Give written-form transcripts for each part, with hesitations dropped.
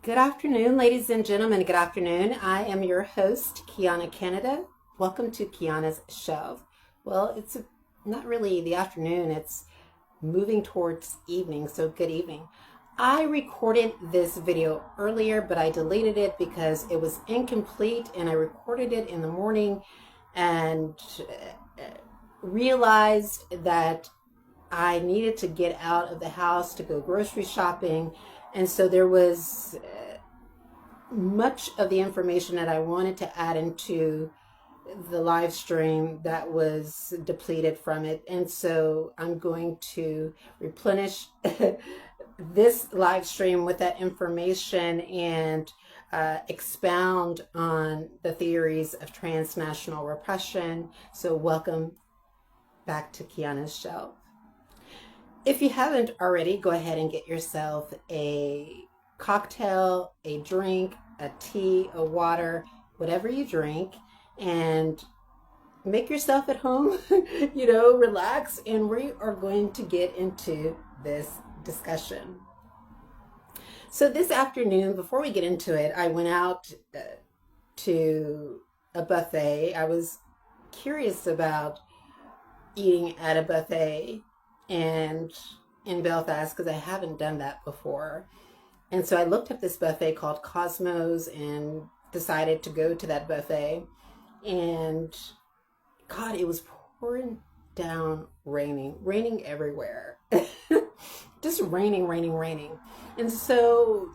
Good afternoon, ladies and gentlemen. Good afternoon. I am your host, Kiana Canada. Welcome to Kiana's show. Well, it's not really the afternoon, it's moving towards evening, so good evening. I recorded this video earlier, but I deleted it because it was incomplete, and I recorded it in the morning and realized that I needed to get out of the house to go grocery shopping. And so there was much of the information that I wanted to add into the live stream that was depleted from it. And so I'm going to replenish this live stream with that information and expound on the theories of transnational repression. So welcome back to Kiana's show. If you haven't already, go ahead and get yourself a cocktail, a drink, a tea, a water, whatever you drink, and make yourself at home, relax, and we are going to get into this discussion. So this afternoon, before we get into it, I went out to a buffet. I was curious about eating at a buffet and in Belfast because I haven't done that before. And so I looked up this buffet called Cosmos and decided to go to that buffet. And God, it was pouring down, raining everywhere. Just raining. And so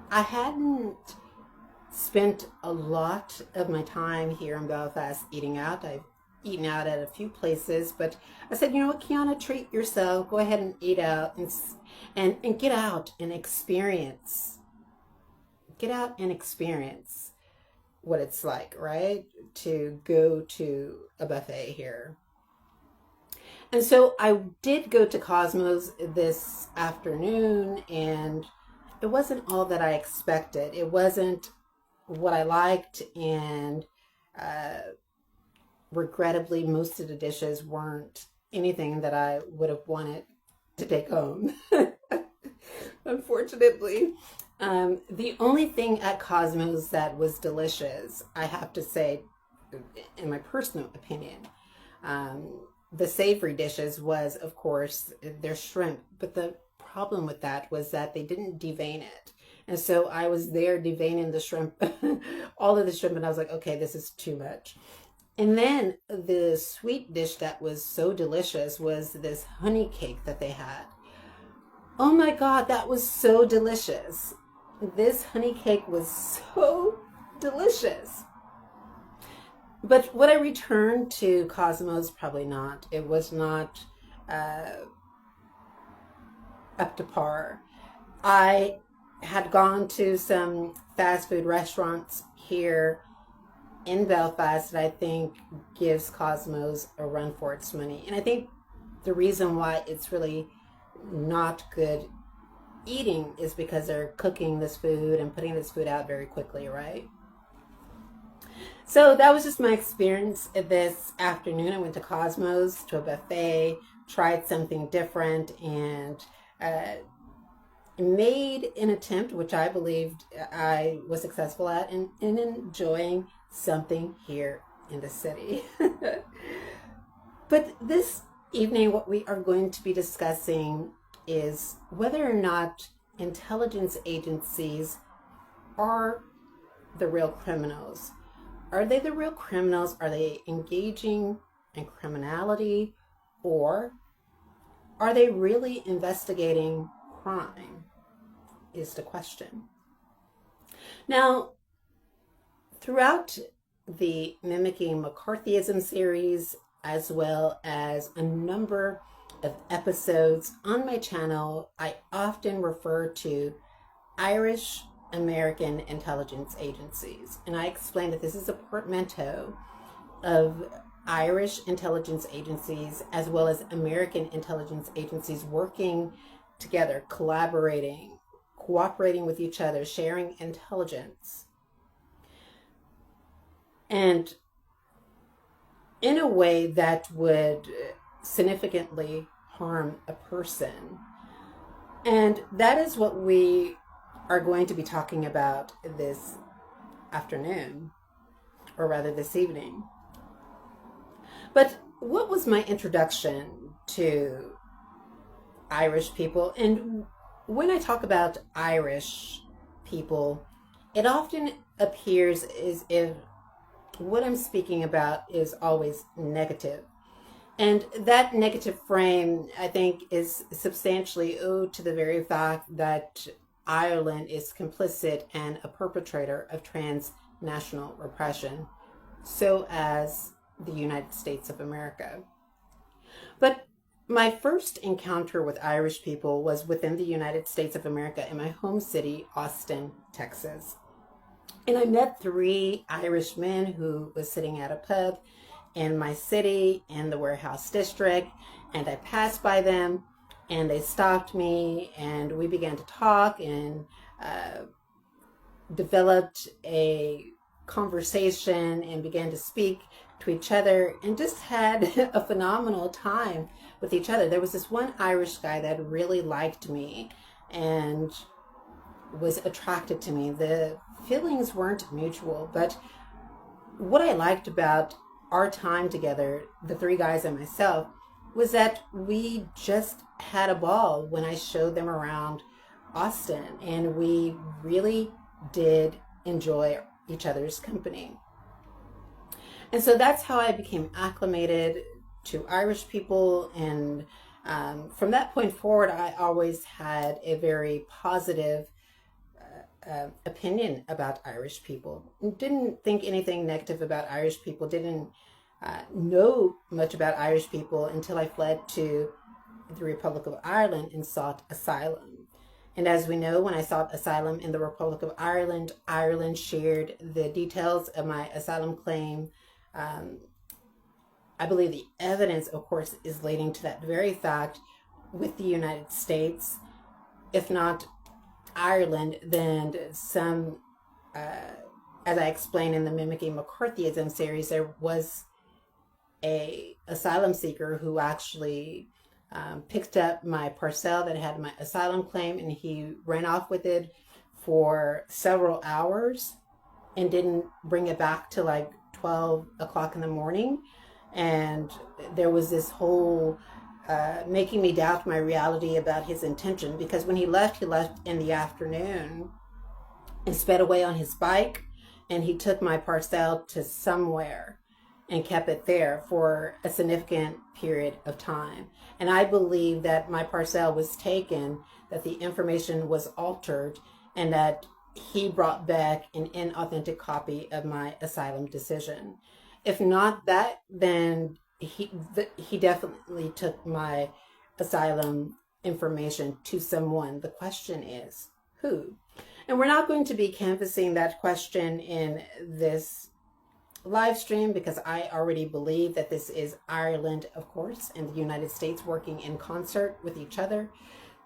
I hadn't spent a lot of my time here in Belfast eating out. I've eaten out at a few places, but I said, you know what, Kiana, treat yourself. Go ahead and eat out and get out and experience. Get out and experience what it's like, right? To go to a buffet here. And so I did go to Cosmos this afternoon, and it wasn't all that I expected. It wasn't what I liked, and regrettably, most of the dishes weren't anything that I would have wanted to take home. Unfortunately, the only thing at Cosmos that was delicious, I have to say, in my personal opinion, the savory dishes was, of course, their shrimp. But the problem with that was that they didn't devein it. And so I was there deveining the shrimp, all of the shrimp, and I was like, okay, this is too much. And then the sweet dish that was so delicious was this honey cake that they had. Oh my God, that was so delicious. This honey cake was so delicious. But would I return to Cosmos? Probably not. It was not up to par. I had gone to some fast food restaurants here in Belfast that I think gives Cosmos a run for its money. And I think the reason why it's really not good eating is because they're cooking this food and putting this food out very quickly, right? So that was just my experience this afternoon. I went to Cosmos, to a buffet, tried something different, and made an attempt, which I believed I was successful at, in enjoying something here in the city. But this evening, what we are going to be discussing is whether or not intelligence agencies are the real criminals. Are they the real criminals? Are they engaging in criminality? Or are they really investigating crime? Is the question. Now, throughout the Mimicking McCarthyism series, as well as a number of episodes on my channel, I often refer to Irish American intelligence agencies. And I explain that this is a portmanteau of Irish intelligence agencies as well as American intelligence agencies working together, collaborating, cooperating with each other, sharing intelligence. And in a way that would significantly harm a person. And that is what we are going to be talking about this afternoon, or rather this evening. But what was my introduction to Irish people? And when I talk about Irish people, it often appears as if what I'm speaking about is always negative. And that negative frame, I think, is substantially owed to the very fact that Ireland is complicit and a perpetrator of transnational repression, so as the United States of America. But my first encounter with Irish people was within the United States of America in my home city, Austin, Texas. And I met three Irish men who was sitting at a pub in my city in the warehouse district, and I passed by them and they stopped me and we began to talk and developed a conversation and began to speak to each other and just had a phenomenal time with each other. There was this one Irish guy that really liked me and was attracted to me. The feelings weren't mutual, but what I liked about our time together, the three guys and myself, was that we just had a ball when I showed them around Austin, and we really did enjoy each other's company. And so that's how I became acclimated to Irish people, and from that point forward, I always had a very positive opinion about Irish people. Didn't think anything negative about Irish people, didn't know much about Irish people until I fled to the Republic of Ireland and sought asylum. And as we know, when I sought asylum in the Republic of Ireland, Ireland shared the details of my asylum claim. I believe the evidence, of course, is leading to that very fact with the United States. If not Ireland, then some, as I explained in the Mimicking McCarthyism series, there was a asylum seeker who actually picked up my parcel that had my asylum claim, and he ran off with it for several hours and didn't bring it back till like 12 o'clock in the morning. And there was this whole making me doubt my reality about his intention, because when he left in the afternoon and sped away on his bike, and he took my parcel to somewhere and kept it there for a significant period of time. And I believe that my parcel was taken, that the information was altered, and that he brought back an inauthentic copy of my asylum decision. If not that, then he definitely took my asylum information to someone. The question is, who? And we're not going to be canvassing that question in this live stream, because I already believe that this is Ireland, of course, and the United States working in concert with each other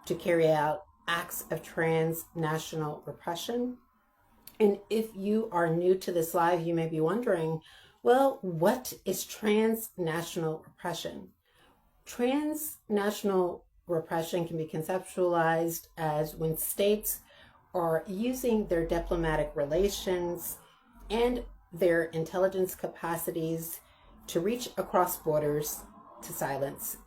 to carry out acts of transnational repression. And if you are new to this live, you may be wondering, well, what is transnational repression? Transnational repression can be conceptualized as when states are using their diplomatic relations and their intelligence capacities to reach across borders to silence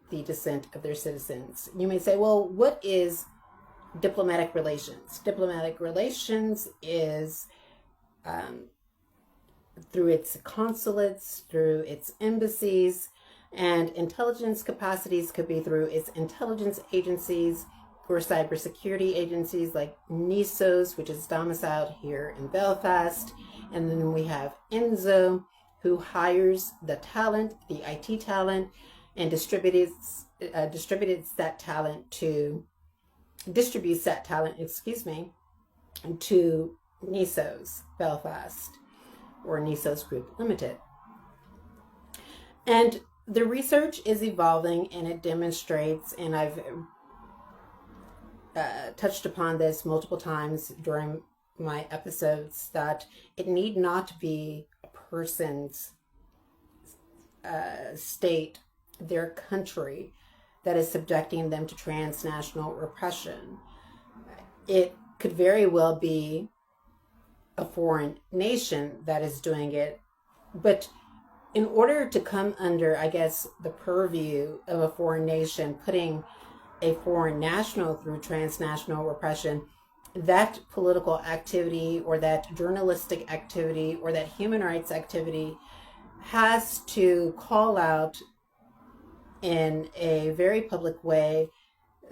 the dissent of their citizens. You may say, well, what is diplomatic relations? Diplomatic relations is through its consulates, through its embassies, and intelligence capacities could be through its intelligence agencies or cybersecurity agencies like NISOs, which is domiciled here in Belfast. And then we have ENZO, who hires the talent, the IT talent, and distributes that talent to NISOs Belfast, or NISOs Group Limited. And the research is evolving, and it demonstrates, and I've touched upon this multiple times during my episodes, that it need not be a person's state, their country, that is subjecting them to transnational repression. It could very well be a foreign nation that is doing it. But in order to come under, I guess, the purview of a foreign nation, putting a foreign national through transnational repression, that political activity or that journalistic activity or that human rights activity has to call out in a very public way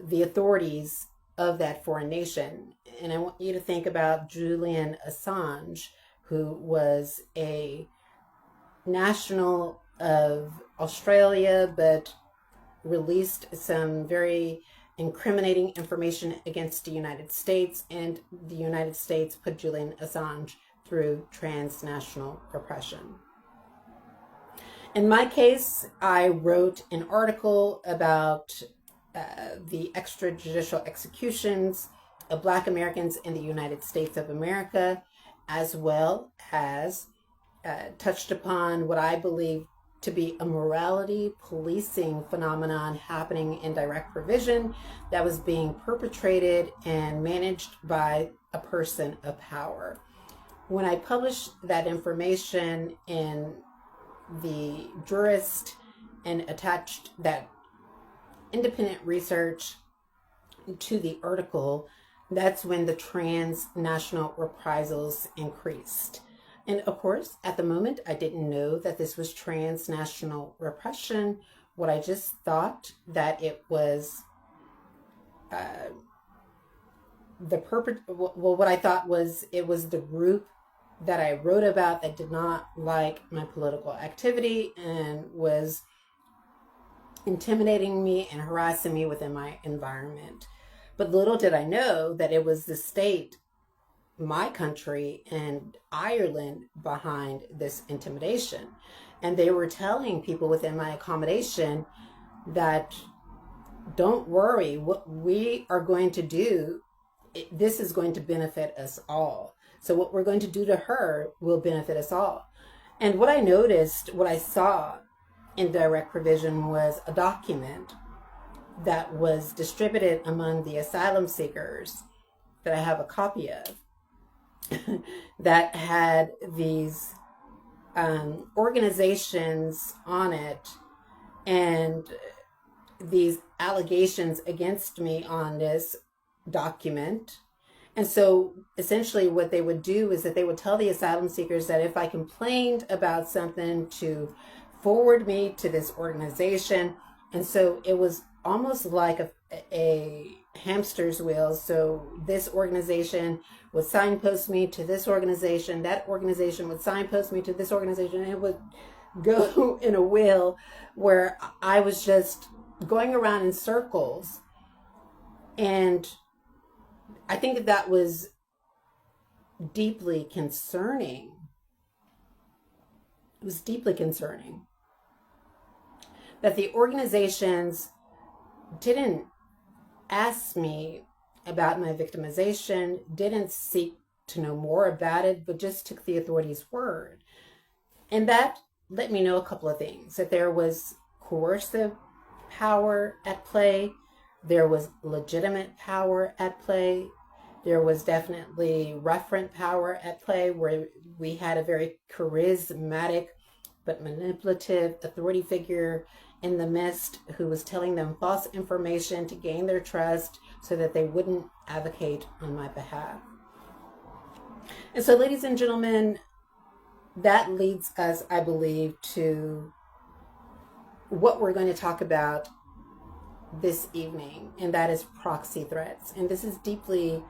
the authorities of that foreign nation. And I want you to think about Julian Assange, who was a national of Australia, but released some very incriminating information against the United States, and the United States put Julian Assange through transnational repression. In my case, I wrote an article about the extrajudicial executions of Black Americans in the United States of America, as well as touched upon what I believe to be a morality policing phenomenon happening in direct provision that was being perpetrated and managed by a person of power. When I published that information in the Jurist and attached that independent research to the article, that's when the transnational reprisals increased. And of course, at the moment, I didn't know that this was transnational repression. What I just thought that it was what I thought was it was the group that I wrote about that did not like my political activity and was intimidating me and harassing me within my environment. But little did I know that it was the state, my country, and Ireland behind this intimidation. And they were telling people within my accommodation that, don't worry, what we are going to do, this is going to benefit us all. So what we're going to do to her will benefit us all. And what I noticed, what I saw in direct provision was a document that was distributed among the asylum seekers that I have a copy of that had these organizations on it and these allegations against me on this document. And so essentially what they would do is that they would tell the asylum seekers that if I complained about something, to forward me to this organization. And so it was almost like a hamster's wheel. So this organization would signpost me to this organization, that organization would signpost me to this organization, and it would go in a wheel where I was just going around in circles. And I think that was deeply concerning. It was deeply concerning that the organizations didn't ask me about my victimization, didn't seek to know more about it, but just took the authorities' word. And that let me know a couple of things, that there was coercive power at play, there was legitimate power at play, there was definitely referent power at play, where we had a very charismatic but manipulative authority figure in the midst who was telling them false information to gain their trust so that they wouldn't advocate on my behalf. And so, ladies and gentlemen, that leads us, I believe, to what we're going to talk about this evening, and that is proxy threats. And this is deeply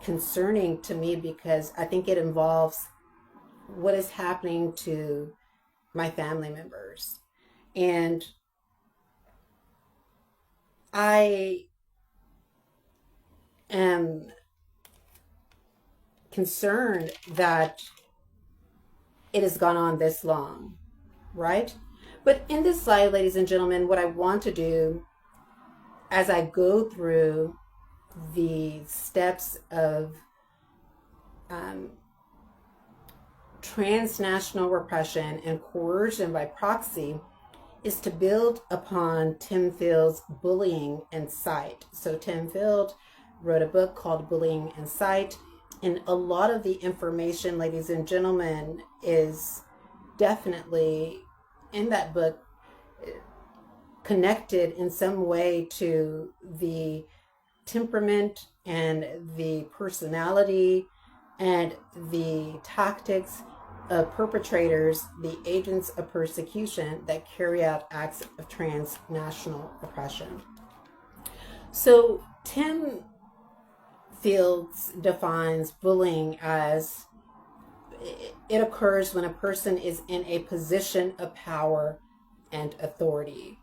concerning to me because I think it involves what is happening to my family members. And I am concerned that it has gone on this long, right? But in this slide, ladies and gentlemen, what I want to do as I go through the steps of transnational repression and coercion by proxy is to build upon Tim Field's bullying in sight. So Tim Field wrote a book called Bullying in Sight. And a lot of the information, ladies and gentlemen, is definitely in that book connected in some way to the temperament and the personality and the tactics of perpetrators, the agents of persecution that carry out acts of transnational oppression. So Tim Fields defines bullying as it occurs when a person is in a position of power and authority.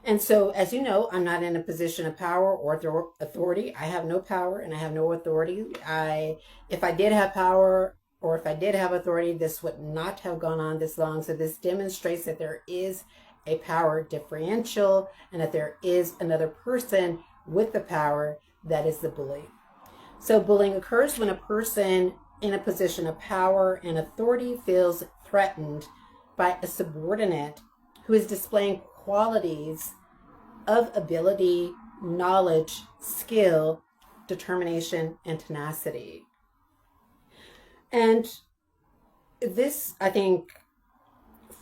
And so, as you know, I'm not in a position of power or authority. I have no power and I have no authority. If I did have power or if I did have authority, this would not have gone on this long. So this demonstrates that there is a power differential and that there is another person with the power that is the bully. So bullying occurs when a person in a position of power and authority feels threatened by a subordinate who is displaying qualities of ability, knowledge, skill, determination, and tenacity. And this, I think,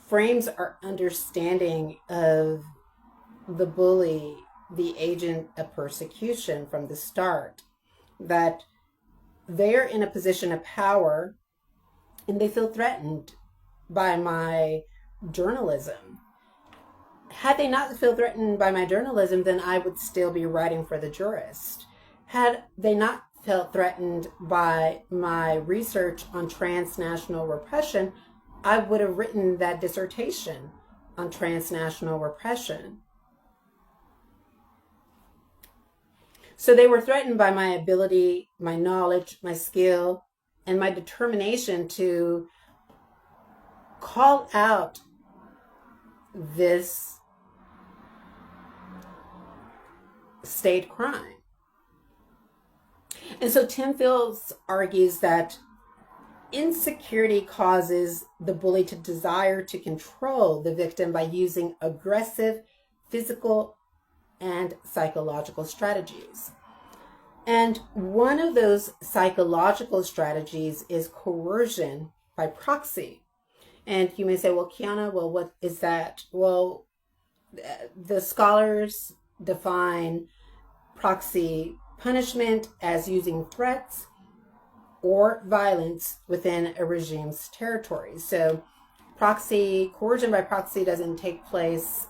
frames our understanding of the bully, the agent of persecution from the start, that they're in a position of power and they feel threatened by my journalism. Had they not felt threatened by my journalism, then I would still be writing for The Jurist. Had they not felt threatened by my research on transnational repression, I would have written that dissertation on transnational repression. So they were threatened by my ability, my knowledge, my skill, and my determination to call out this state crime. And so Tim Fields argues that insecurity causes the bully to desire to control the victim by using aggressive physical and psychological strategies. And one of those psychological strategies is coercion by proxy. And you may say, well, Kiana, well, what is that? Well, the scholars define proxy punishment as using threats or violence within a regime's territory. So coercion by proxy doesn't take place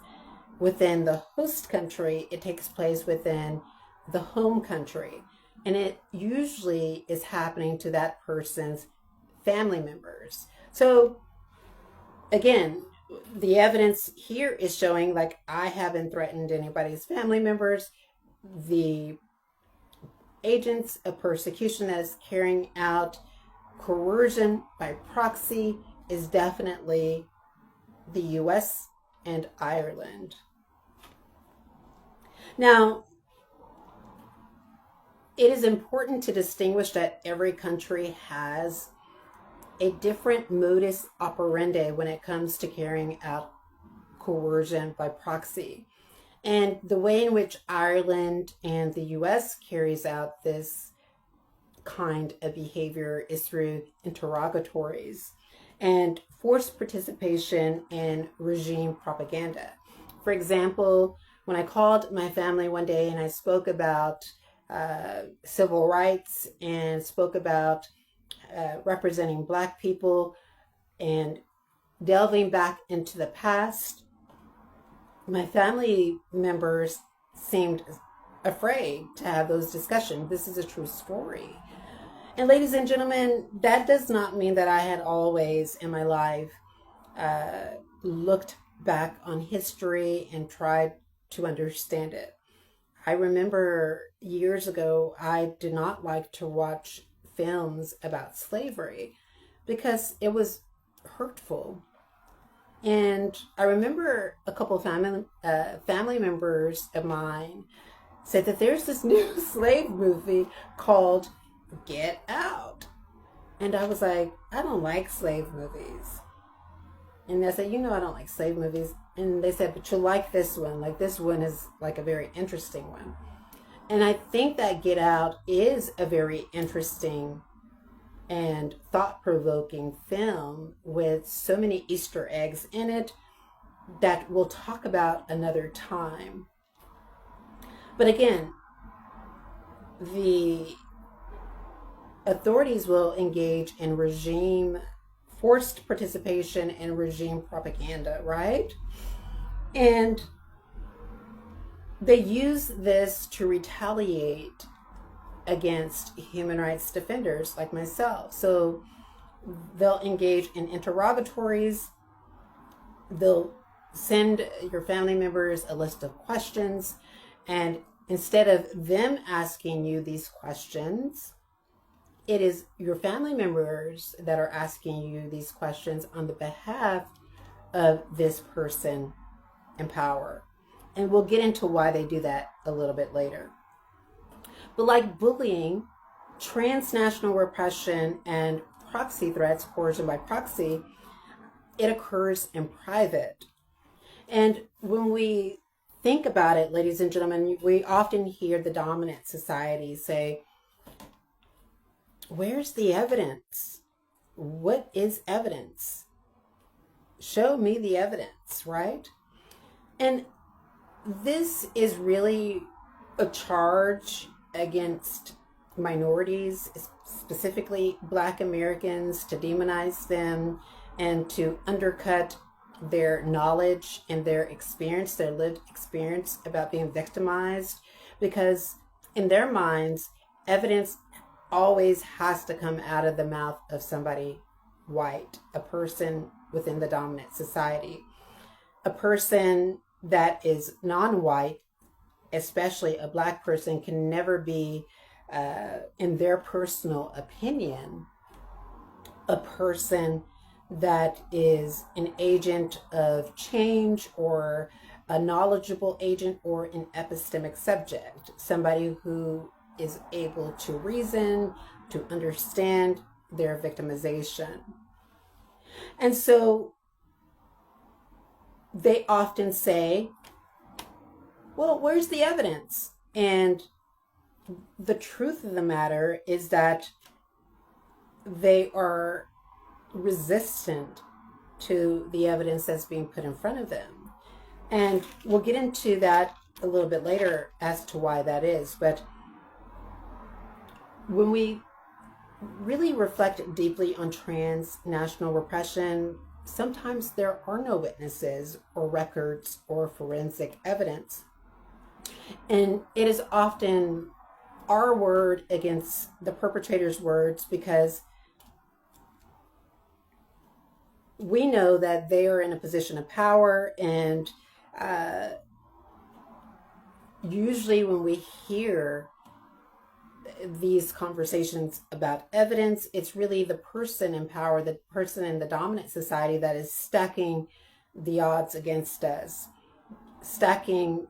within the host country, it takes place within the home country. And it usually is happening to that person's family members. So again, the evidence here is showing, like, I haven't threatened anybody's family members. The agents of persecution that is carrying out coercion by proxy is definitely the US and Ireland. Now, it is important to distinguish that every country has a different modus operandi when it comes to carrying out coercion by proxy. And the way in which Ireland and the US carries out this kind of behavior is through interrogatories and forced participation in regime propaganda. For example, when I called my family one day and I spoke about civil rights and spoke about representing Black people and delving back into the past, my family members seemed afraid to have those discussions. This is a true story. And ladies and gentlemen, that does not mean that I had always in my life looked back on history and tried to understand it. I remember years ago, I did not like to watch films about slavery because it was hurtful. And I remember a couple of family members of mine said that there's this new slave movie called Get Out. And I was like, I don't like slave movies. And I said, I don't like slave movies. And they said, but you'll like this one. Like, this one is like a very interesting one. And I think that Get Out is a very interesting and thought-provoking film with so many Easter eggs in it that we'll talk about another time. But again, the authorities will engage in regime forced participation in regime propaganda, right? And they use this to retaliate against human rights defenders like myself. So they'll engage in interrogatories. They'll send your family members a list of questions. And instead of them asking you these questions, it is your family members that are asking you these questions on the behalf of this person in power. And we'll get into why they do that a little bit later. But like bullying, transnational repression, and proxy threats, coercion by proxy, it occurs in private. And when we think about it, ladies and gentlemen, we often hear the dominant society say, where's the evidence? What is evidence? Show me the evidence, right? And this is really a charge against minorities, specifically Black Americans, to demonize them and to undercut their knowledge and their experience, their lived experience about being victimized, because in their minds, evidence always has to come out of the mouth of somebody white, a person within the dominant society. A person that is non-white, especially a Black person, can never be, in their personal opinion, a person that is an agent of change or a knowledgeable agent or an epistemic subject, somebody who is able to reason, to understand their victimization. And so they often say, well, where's the evidence? And the truth of the matter is that they are resistant to the evidence that's being put in front of them. And we'll get into that a little bit later as to why that is. But when we really reflect deeply on transnational repression, sometimes there are no witnesses or records or forensic evidence. And it is often our word against the perpetrator's words, because we know that they are in a position of power. And usually when we hear these conversations about evidence, it's really the person in power, the person in the dominant society, that is stacking the odds against us, stacking,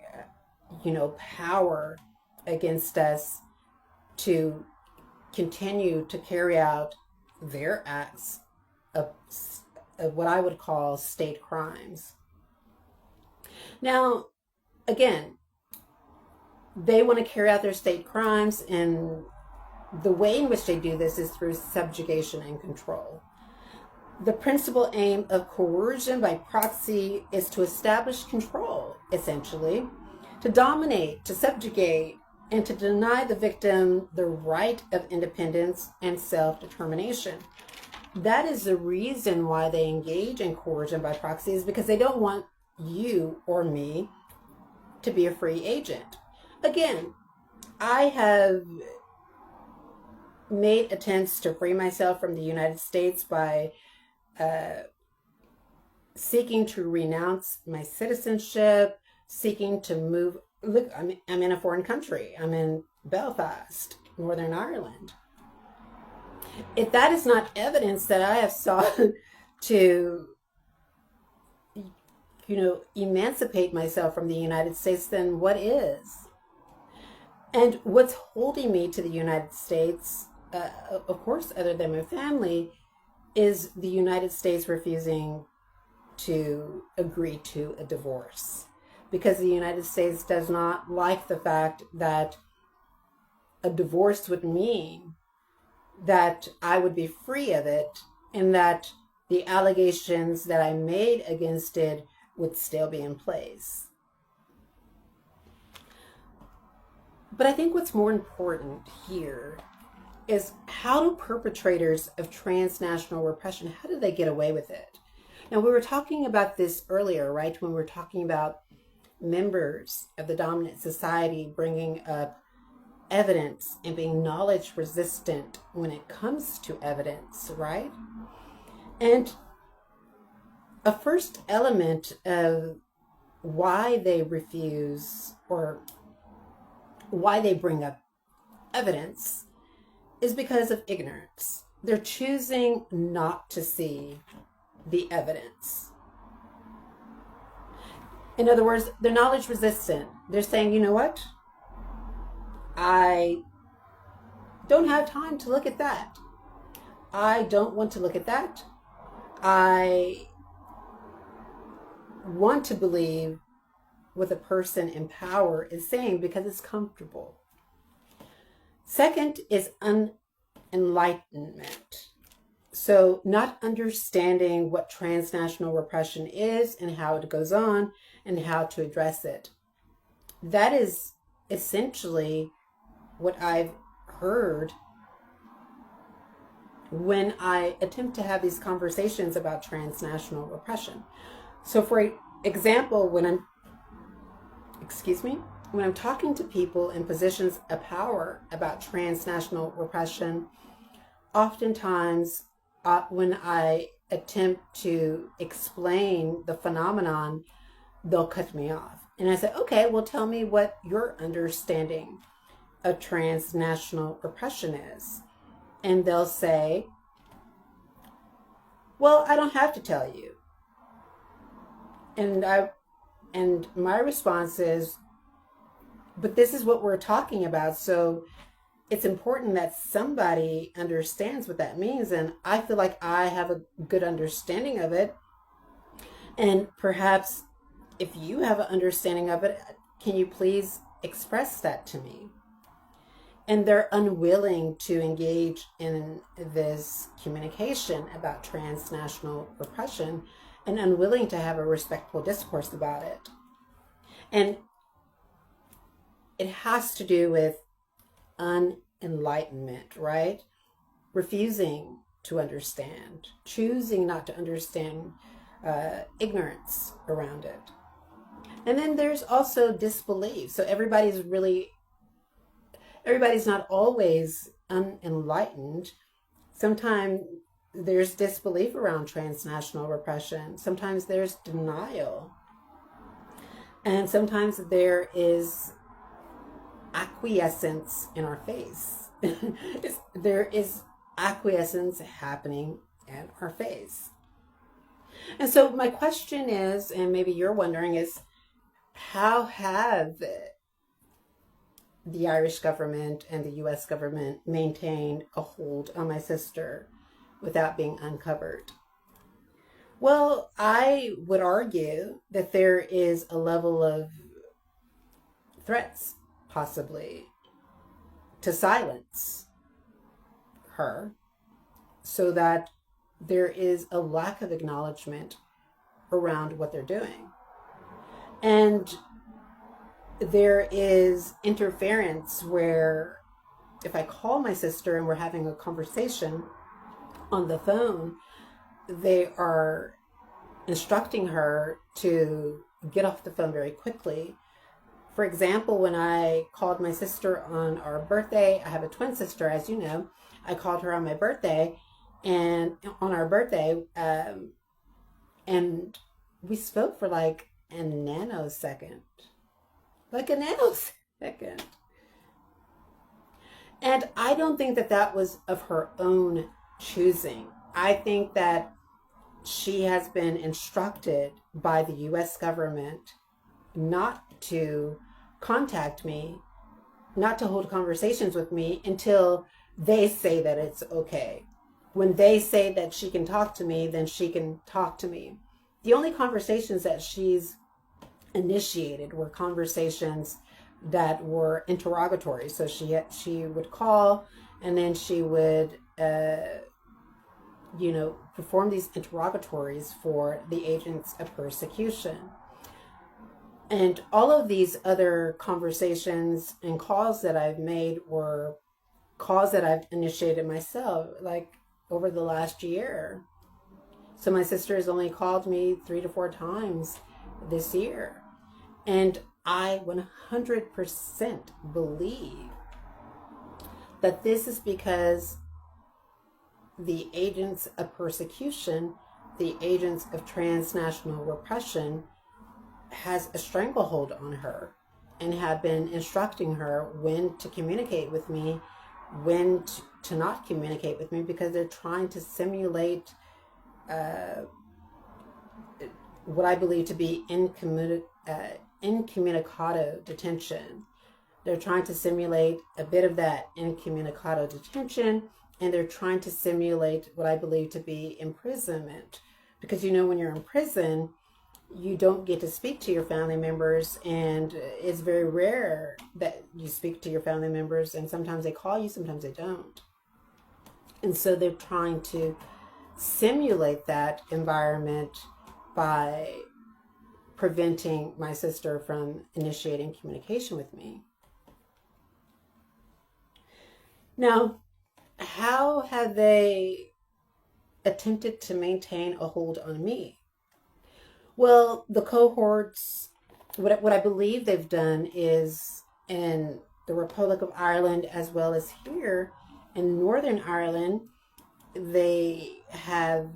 power against us to continue to carry out their acts of what I would call state crimes. Now, again, they want to carry out their state crimes, and the way in which they do this is through subjugation and control. The principal aim of coercion by proxy is to establish control, essentially, to dominate, to subjugate, and to deny the victim the right of independence and self-determination. That is the reason why they engage in coercion by proxy, is because they don't want you or me to be a free agent. Again, I have made attempts to free myself from the United States by seeking to renounce my citizenship, seeking to move. Look, I'm in a foreign country. I'm in Belfast, Northern Ireland. If that is not evidence that I have sought to, emancipate myself from the United States, then what is? And what's holding me to the United States, of course, other than my family, is the United States refusing to agree to a divorce. Because the United States does not like the fact that a divorce would mean that I would be free of it, and that the allegations that I made against it would still be in place. But I think what's more important here is, how do perpetrators of transnational repression, how do they get away with it? Now, we were talking about this earlier, right? When we were talking about members of the dominant society bringing up evidence and being knowledge resistant when it comes to evidence, right? And a first element of why they refuse or why they bring up evidence is because of ignorance. They're choosing not to see the evidence. In other words, they're knowledge resistant. They're saying, you know what? I don't have time to look at that. I don't want to look at that. I want to believe what a person in power is saying because it's comfortable. Second is unenlightenment. So not understanding what transnational repression is and how it goes on and how to address it. That is essentially what I've heard when I attempt to have these conversations about transnational repression. So for example, when I'm talking to people in positions of power about transnational repression, oftentimes when I attempt to explain the phenomenon, they'll cut me off. And I say, okay, well, tell me what your understanding of transnational repression is. And they'll say, well, I don't have to tell you. And my response is, but this is what we're talking about, so it's important that somebody understands what that means. And I feel like I have a good understanding of it. And perhaps if you have an understanding of it, can you please express that to me? And they're unwilling to engage in this communication about transnational repression and unwilling to have a respectful discourse about it. And it has to do with unenlightenment, right? Refusing to understand, choosing not to understand, ignorance around it. And then there's also disbelief. So everybody's not always unenlightened. Sometimes there's disbelief around transnational repression. Sometimes there's denial. And sometimes there is acquiescence in our face. There is acquiescence happening in our face. And so my question is, and maybe you're wondering, is how have the Irish government and the US government maintained a hold on my sister without being uncovered? Well, I would argue that there is a level of threats, possibly, to silence her, so that there is a lack of acknowledgement around what they're doing. And there is interference where if I call my sister and we're having a conversation on the phone, they are instructing her to get off the phone very quickly. For example, when I called my sister on our birthday, I have a twin sister, as you know. I called her on my birthday, and on our birthday, and we spoke for like a nanosecond. And I don't think that that was of her own choosing. I think that she has been instructed by the US government not to contact me, not to hold conversations with me until they say that it's okay. When they say that she can talk to me, then she can talk to me. The only conversations that she's initiated were conversations that were interrogatory. So she would call, and then she would perform these interrogatories for the agents of persecution. And all of these other conversations and calls that I've made were calls that I've initiated myself, like over the last year. So my sister has only called me 3 to 4 times this year. And I 100% believe that this is because the agents of persecution, the agents of transnational repression, has a stranglehold on her and have been instructing her when to communicate with me, when to not communicate with me, because they're trying to simulate what I believe to be incommunicado detention. They're trying to simulate a bit of that incommunicado detention, and they're trying to simulate what I believe to be imprisonment. Because when you're in prison, you don't get to speak to your family members, and it's very rare that you speak to your family members, and sometimes they call you, sometimes they don't. And so they're trying to simulate that environment by preventing my sister from initiating communication with me. Now, how have they attempted to maintain a hold on me? Well, the cohorts, what I believe they've done is in the Republic of Ireland, as well as here in Northern Ireland, they have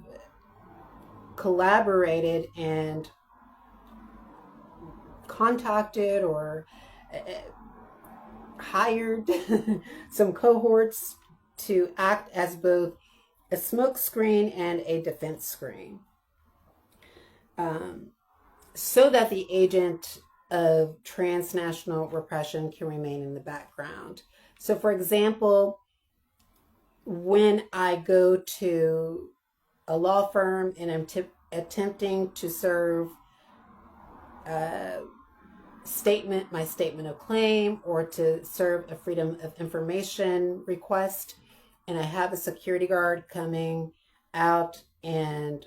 collaborated and contacted or hired some cohorts to act as both a smoke screen and a defense screen, so that the agent of transnational repression can remain in the background. So, for example, when I go to a law firm and I'm attempting to serve my statement of claim, or to serve a freedom of information request, and I have a security guard coming out and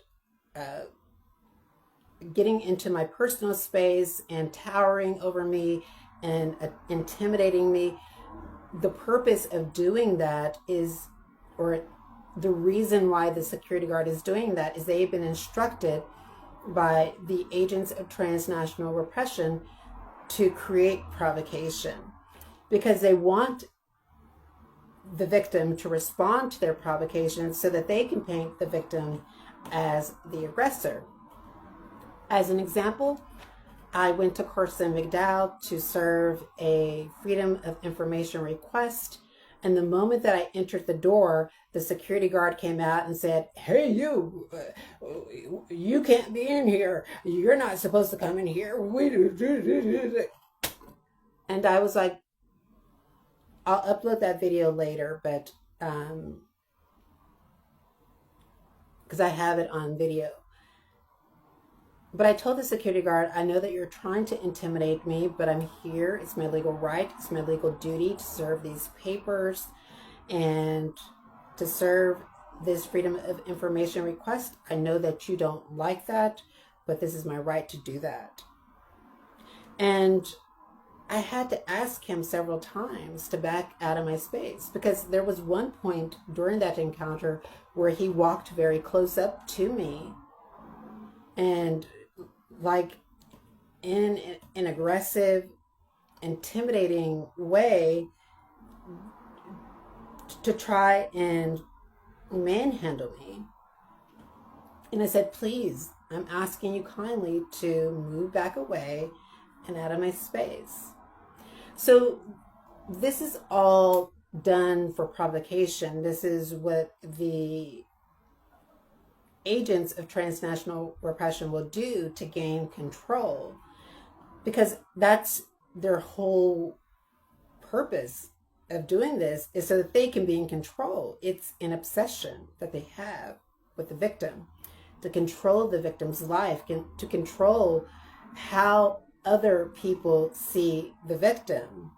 getting into my personal space and towering over me and intimidating me, the purpose of doing that is, or the reason why the security guard is doing that, is they've been instructed by the agents of transnational repression to create provocation, because they want the victim to respond to their provocation so that they can paint the victim as the aggressor. As an example, I went to Coercion-by-Proxy to serve a freedom of information request, and the moment that I entered the door, the security guard came out and said, "Hey, you can't be in here. You're not supposed to come in here." And I was like, I'll upload that video later, but because I have it on video. But I told the security guard, I know that you're trying to intimidate me, but I'm here. It's my legal right. It's my legal duty to serve these papers and to serve this freedom of information request. I know that you don't like that, but this is my right to do that. And I had to ask him several times to back out of my space, because there was one point during that encounter where he walked very close up to me and, like, in an aggressive, intimidating way, to try and manhandle me. And I said, "Please, I'm asking you kindly to move back away and out of my space." So this is all done for provocation. This is what the agents of transnational repression will do to gain control, because that's their whole purpose of doing this, is so that they can be in control. It's an obsession that they have with the victim, to control the victim's life, to control how other people see the victim.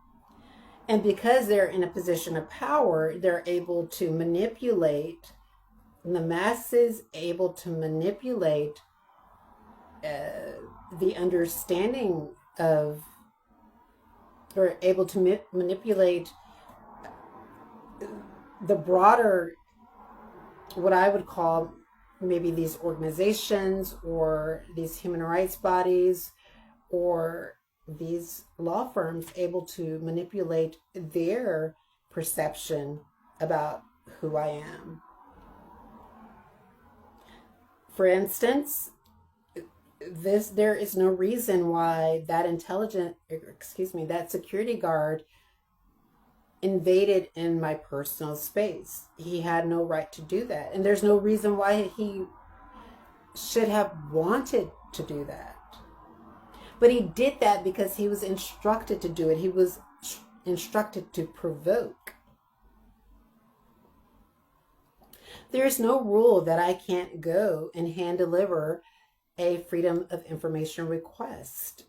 And because they're in a position of power, they're able to manipulate, and the masses able to manipulate the understanding of, or able to manipulate the broader, what I would call maybe these organizations or these human rights bodies or these law firms, able to manipulate their perception about who I am. For instance, there is no reason why that that security guard invaded in my personal space. He had no right to do that. And there's no reason why he should have wanted to do that. But he did that because he was instructed to do it. He was instructed to provoke. There's no rule that I can't go and hand deliver a Freedom of Information request.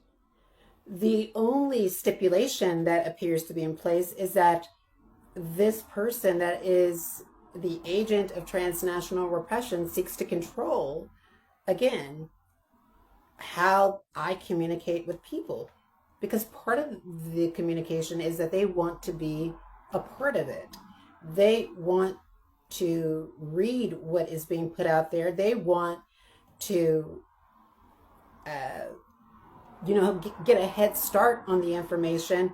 The only stipulation that appears to be in place is that this person that is the agent of transnational repression seeks to control, again, how I communicate with people. Because part of the communication is that they want to be a part of it. They want to read what is being put out there. They want to get a head start on the information,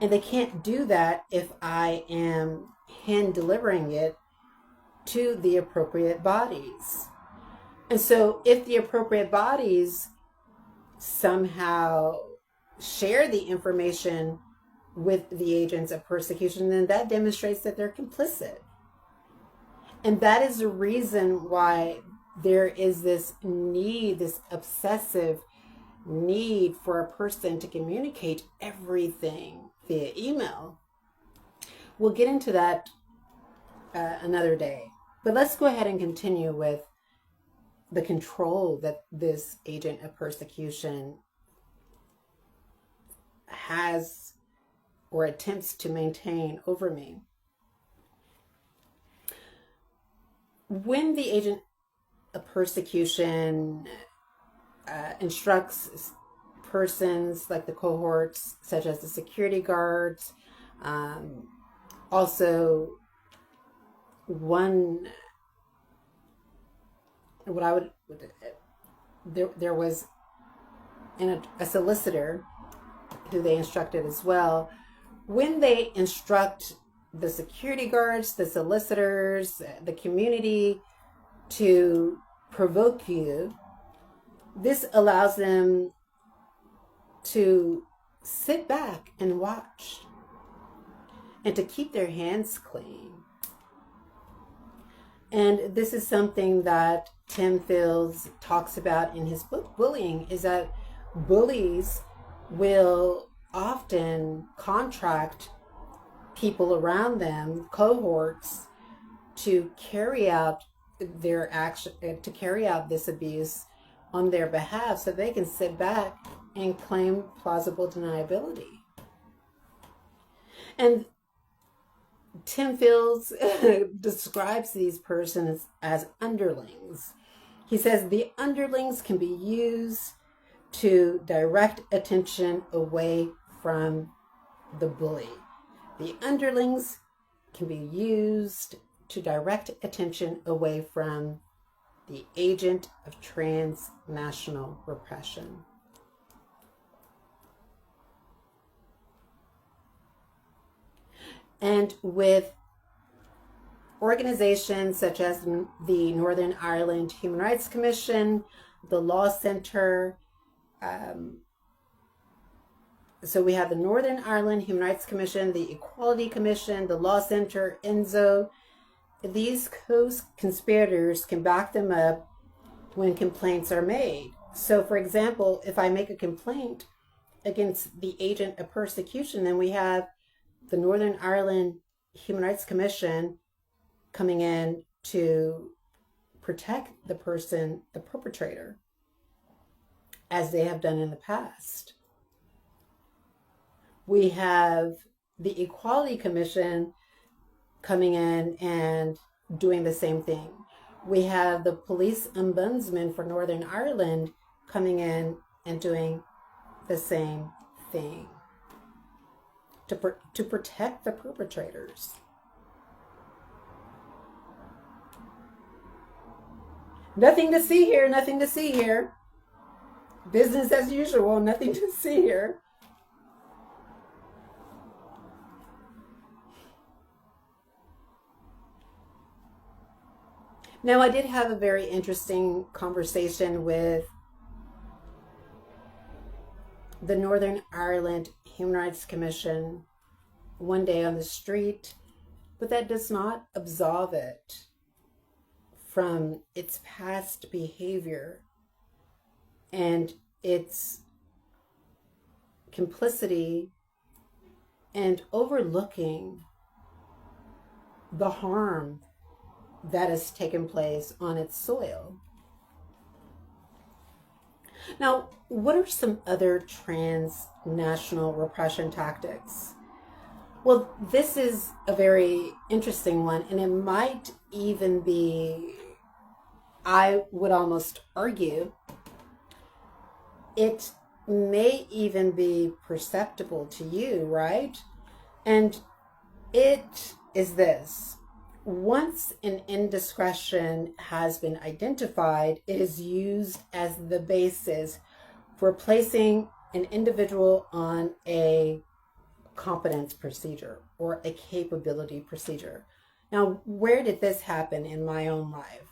and they can't do that if I am hand delivering it to the appropriate bodies. And so if the appropriate bodies somehow share the information with the agents of persecution, then that demonstrates that they're complicit. And that is the reason why there is this need, this obsessive need for a person to communicate everything via email. We'll get into that another day. But let's go ahead and continue with the control that this agent of persecution has or attempts to maintain over me. When the agent of persecution instructs persons like the cohorts, such as the security guards, also there was a solicitor who they instructed as well. When they instruct the security guards, the solicitors, the community to provoke you, this allows them to sit back and watch and to keep their hands clean. And this is something that Tim Fields talks about in his book, Bullying, is that bullies will often contract people around them, cohorts, to carry out their action, to carry out this abuse on their behalf, so they can sit back and claim plausible deniability. And Tim Fields describes these persons as underlings. He says the underlings can be used to direct attention away from the bully. The underlings can be used to direct attention away from the agent of transnational repression. And with organizations such as the Northern Ireland Human Rights Commission, the Law Center, so we have the Northern Ireland Human Rights Commission, the Equality Commission, the Law Center, ENZO. These co-conspirators can back them up when complaints are made. So, for example, if I make a complaint against the agent of persecution, then we have the Northern Ireland Human Rights Commission coming in to protect the person, the perpetrator, as they have done in the past. We have the Equality Commission coming in and doing the same thing. We have the police ombudsman for Northern Ireland coming in and doing the same thing to protect the perpetrators. Nothing to see here, nothing to see here. Business as usual, nothing to see here. Now, I did have a very interesting conversation with the Northern Ireland Human Rights Commission one day on the street, but that does not absolve it from its past behavior and its complicity and overlooking the harm that has taken place on its soil. Now, what are some other transnational repression tactics? Well, this is a very interesting one, and it might even be, I would almost argue, it may even be perceptible to you, right? And it is this. Once an indiscretion has been identified, it is used as the basis for placing an individual on a competence procedure or a capability procedure. Now, where did this happen in my own life?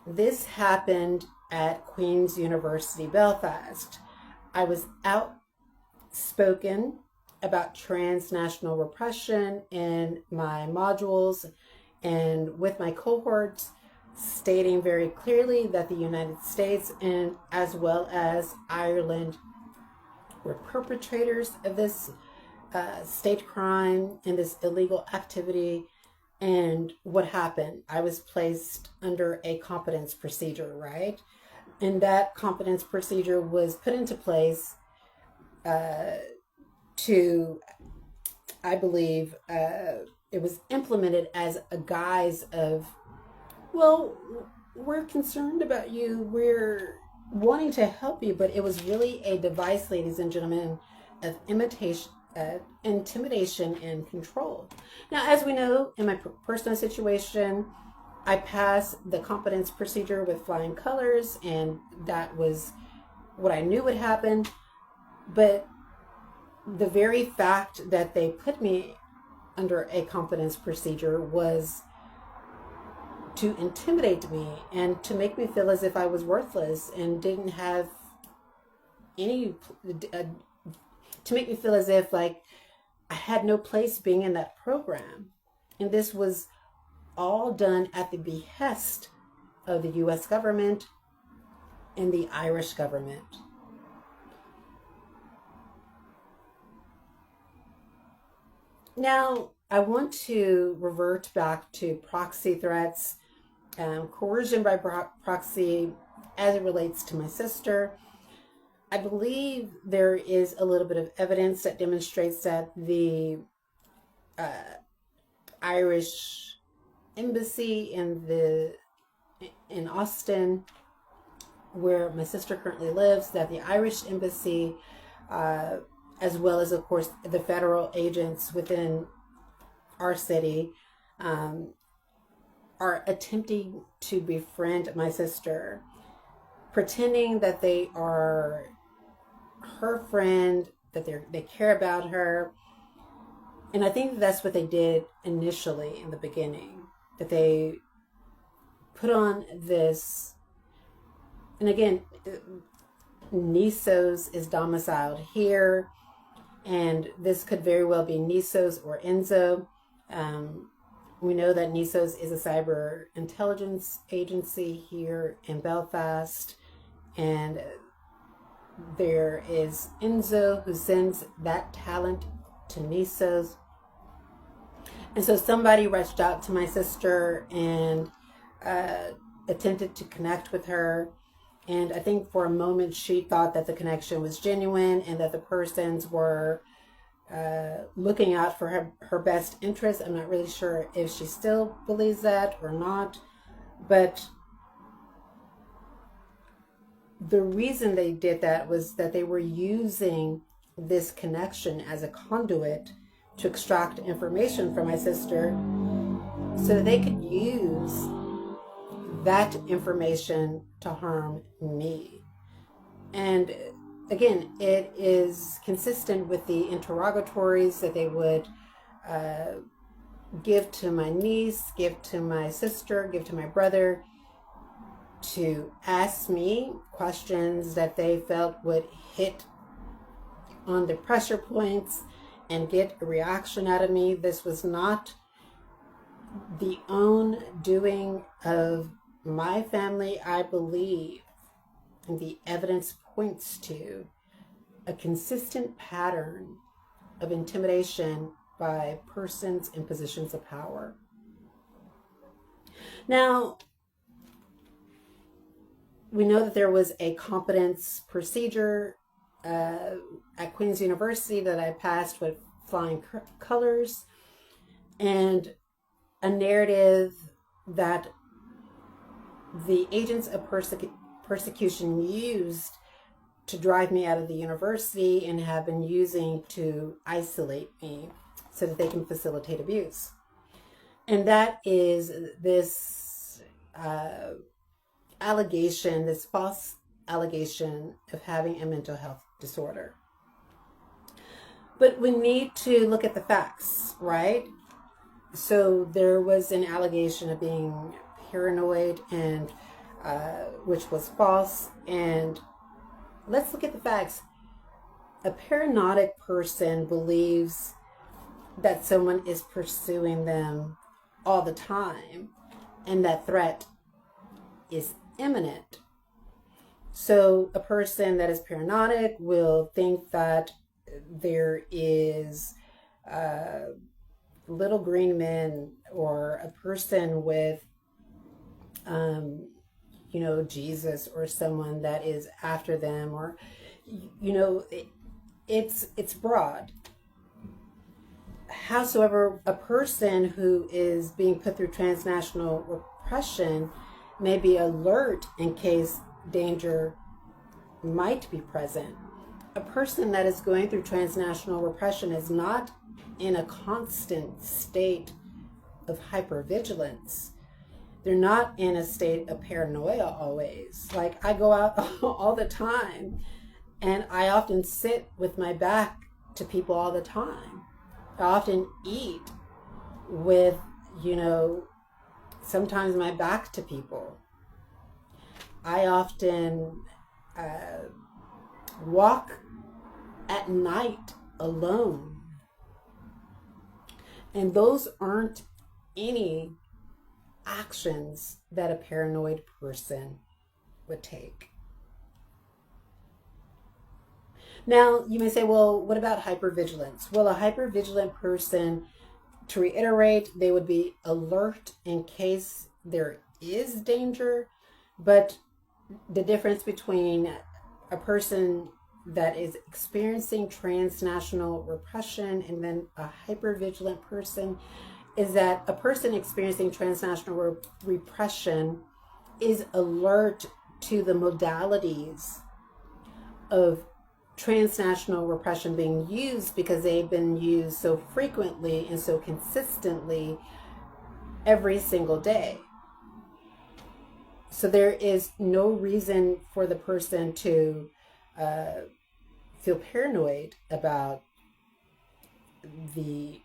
This happened at Queen's University, Belfast. I was outspoken about transnational repression in my modules and with my cohorts, stating very clearly that the United States and as well as Ireland were perpetrators of this state crime and this illegal activity. And what happened? I was placed under a competence procedure, right? And that competence procedure was put into place to, I believe, it was implemented as a guise of, well, we're concerned about you, we're wanting to help you, but it was really a device, ladies and gentlemen, of intimidation and control. Now, as we know, in my personal situation, I passed the competence procedure with flying colors, and that was what I knew would happen. But the very fact that they put me under a competence procedure was to intimidate me and to make me feel as if I was worthless and didn't have any, to make me feel as if like I had no place being in that program. And this was all done at the behest of the US government and the Irish government. Now, I want to revert back to proxy threats, coercion by proxy as it relates to my sister. I believe there is a little bit of evidence that demonstrates that the Irish embassy in Austin, where my sister currently lives, that the Irish embassy, as well as, of course, the federal agents within our city, are attempting to befriend my sister, pretending that they are her friend, that they care about her. And I think that's what they did initially in the beginning, that they put on this, and again, Nisos is domiciled here, and this could very well be Nisos or Enzo. We know that Nisos is a cyber intelligence agency here in Belfast, and there is Enzo who sends that talent to Nisos. And so somebody reached out to my sister and attempted to connect with her. And I think for a moment she thought that the connection was genuine and that the persons were looking out for her best interest. I'm not really sure if she still believes that or not, but the reason they did that was that they were using this connection as a conduit to extract information from my sister so that they could use that information to harm me. And again, it is consistent with the interrogatories that they would give to my niece, give to my sister, give to my brother, to ask me questions that they felt would hit on the pressure points and get a reaction out of me. This was not the own doing of my family. I believe, and the evidence points to, a consistent pattern of intimidation by persons in positions of power. Now, we know that there was a competence procedure at Queen's University that I passed with flying colors, and a narrative that the agents of persecution used to drive me out of the university and have been using to isolate me so that they can facilitate abuse. And that is this allegation, this false allegation of having a mental health disorder. But we need to look at the facts, right? So there was an allegation of being paranoid, and which was false. And let's look at the facts. A paranoid person believes that someone is pursuing them all the time and that threat is imminent. So a person that is paranoid will think that there is little green men or a person with Jesus or someone that is after them, or it's broad. Howsoever, a person who is being put through transnational repression may be alert in case danger might be present. A person that is going through transnational repression is not in a constant state of hypervigilance. They're not in a state of paranoia always. Like, I go out all the time, and I often sit with my back to people all the time. I often eat with, sometimes my back to people. I often walk at night alone. And those aren't any actions that a paranoid person would take. Now, you may say, well, what about hypervigilance? Well, a hypervigilant person, to reiterate, they would be alert in case there is danger, but the difference between a person that is experiencing transnational repression and then a hypervigilant person is that a person experiencing transnational repression is alert to the modalities of transnational repression being used because they've been used so frequently and so consistently every single day. So there is no reason for the person to feel paranoid about the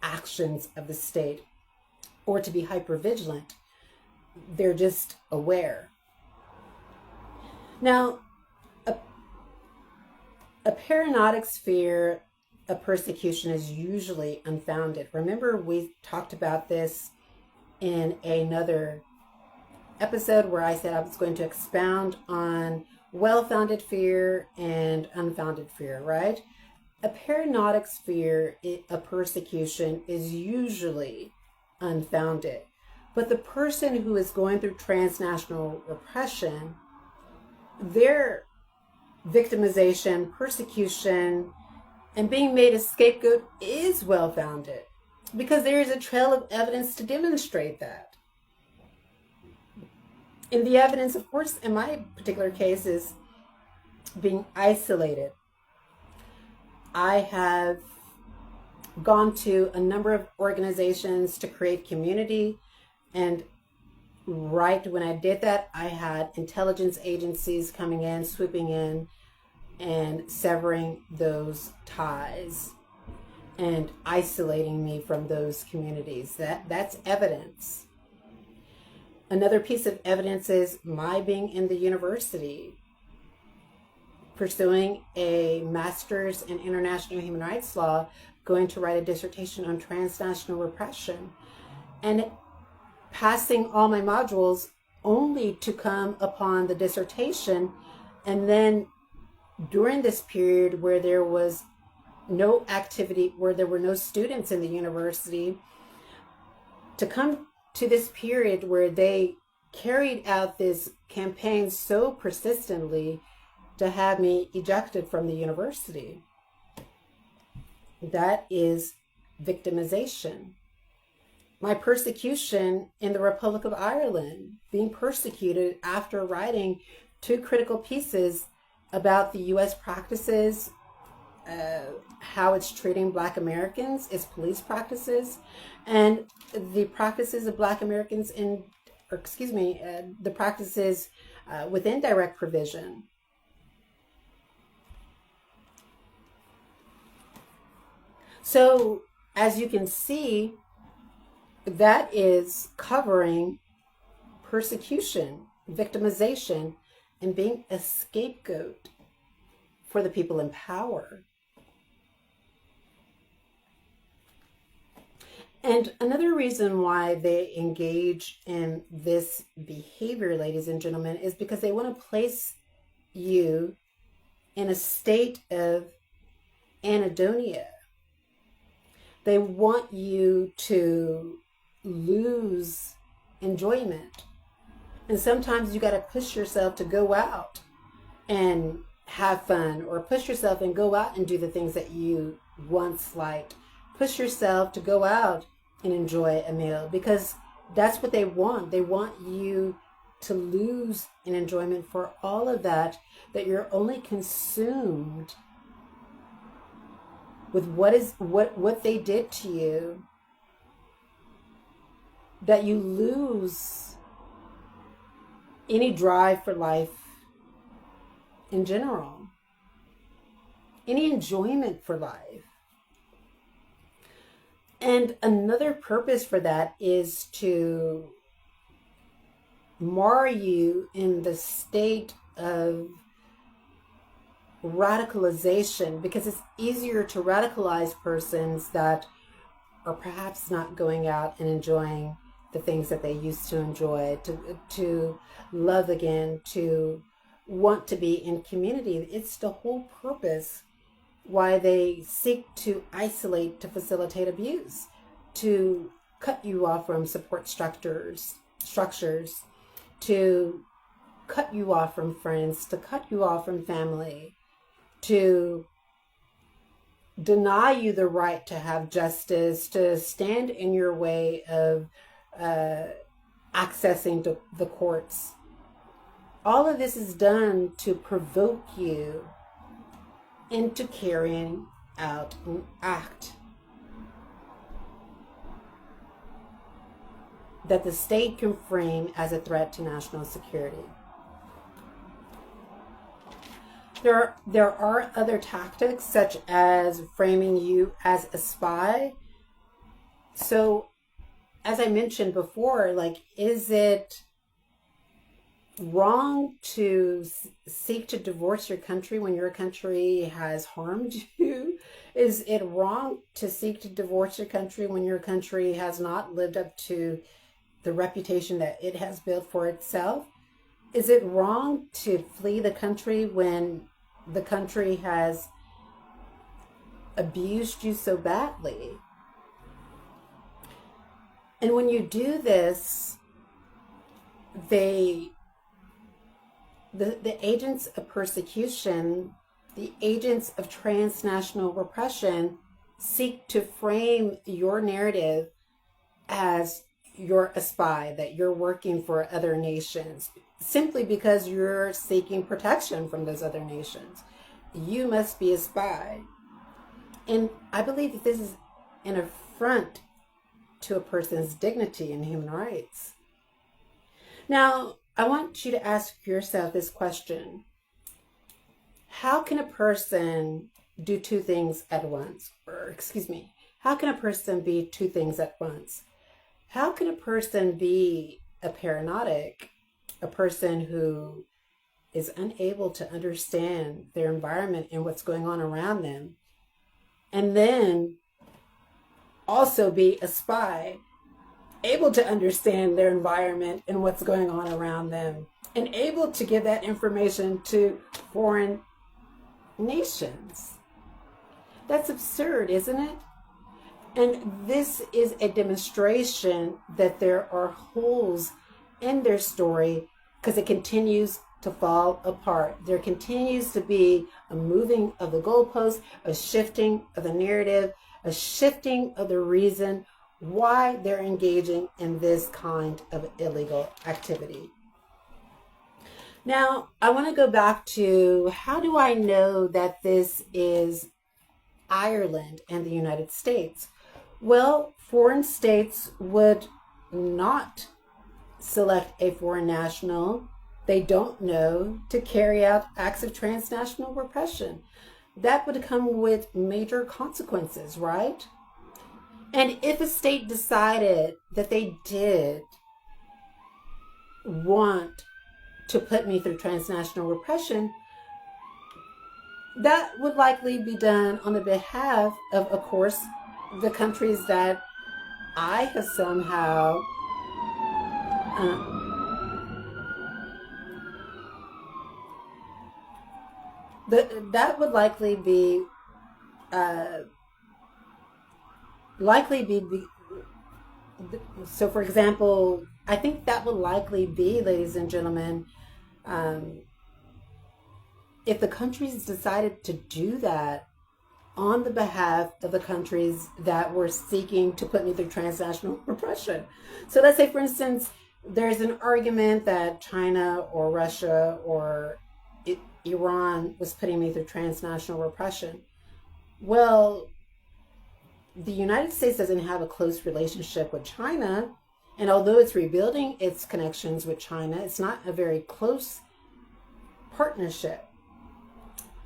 actions of the state or to be hypervigilant. They're just aware. Now, a paranoidic's fear of persecution is usually unfounded. Remember, we talked about this in another episode where I said I was going to expound on well-founded fear and unfounded fear, right? A paranoidic's fear of persecution is usually unfounded. But the person who is going through transnational repression, their victimization, persecution And being made a scapegoat is well-founded because there is a trail of evidence to demonstrate that. And the evidence, of course, in my particular case is being isolated. I have gone to a number of organizations to create community, and right when I did that, I had intelligence agencies coming in, swooping in, and severing those ties and isolating me from those communities. That's evidence. Another piece of evidence is my being in the university, pursuing a master's in international human rights law, going to write a dissertation on transnational repression, and passing all my modules only to come upon the dissertation. And then during this period where there was no activity, where there were no students in the university, to come to this period where they carried out this campaign so persistently to have me ejected from the university. That is victimization. My persecution in the Republic of Ireland, being persecuted after writing 2 critical pieces about the U.S. practices, how it's treating Black Americans, its police practices, and the practices of Black Americans the practices within direct provision. So, as you can see, that is covering persecution, victimization, and being a scapegoat for the people in power. And another reason why they engage in this behavior, ladies and gentlemen, is because they want to place you in a state of anhedonia. They want you to lose enjoyment. And sometimes you got to push yourself to go out and have fun, or push yourself and go out and do the things that you once liked. Push yourself to go out and enjoy a meal, because that's what they want. They want you to lose in enjoyment for all of that you're only consumed with what they did to you, that you lose any drive for life in general, any enjoyment for life. And another purpose for that is to mar you in the state of radicalization, because it's easier to radicalize persons that are perhaps not going out and enjoying the things that they used to enjoy, to love again, to want to be in community. It's the whole purpose why they seek to isolate, to facilitate abuse, to cut you off from support structures, to cut you off from friends, to cut you off from family, to deny you the right to have justice, to stand in your way of accessing the courts. All of this is done to provoke you into carrying out an act that the state can frame as a threat to national security. There are other tactics, such as framing you as a spy. So, as I mentioned before, is it wrong to seek to divorce your country when your country has harmed you? Is it wrong to seek to divorce your country when your country has not lived up to the reputation that it has built for itself? Is it wrong to flee the country when the country has abused you so badly? And when you do this, the agents of persecution the agents of transnational repression seek to frame your narrative as you're a spy, that you're working for other nations, simply because you're seeking protection from those other nations. You must be a spy. And I believe that this is an affront to a person's dignity and human rights. Now, I want you to ask yourself this question. How can a person do two things at once? How can a person be two things at once? How can a person be a paranoid, a person who is unable to understand their environment and what's going on around them, and then also be a spy, able to understand their environment and what's going on around them, and able to give that information to foreign nations? That's absurd, isn't it? And this is a demonstration that there are holes in their story because it continues to fall apart. There continues to be a moving of the goalposts, a shifting of the narrative, a shifting of the reason why they're engaging in this kind of illegal activity. Now, I want to go back to, how do I know that this is Ireland and the United States? Well, foreign states would not select a foreign national they don't know to carry out acts of transnational repression. That would come with major consequences, right? And if a state decided that they did want to put me through transnational repression, that would likely be done on the behalf of course, the countries that I have somehow that would likely be so, for example, I think that would likely be, ladies and gentlemen, if the countries decided to do that on the behalf of the countries that were seeking to put me through transnational repression. So let's say, for instance, there's an argument that China or Russia or Iran was putting me through transnational repression. Well, the United States doesn't have a close relationship with China, and although it's rebuilding its connections with China, it's not a very close partnership.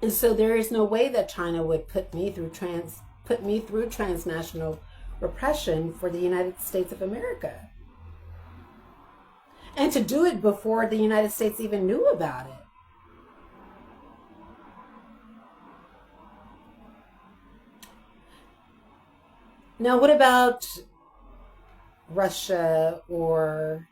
And so there is no way that China would put me through transnational repression for the United States of America. And to do it before the United States even knew about it. Now, what about Russia or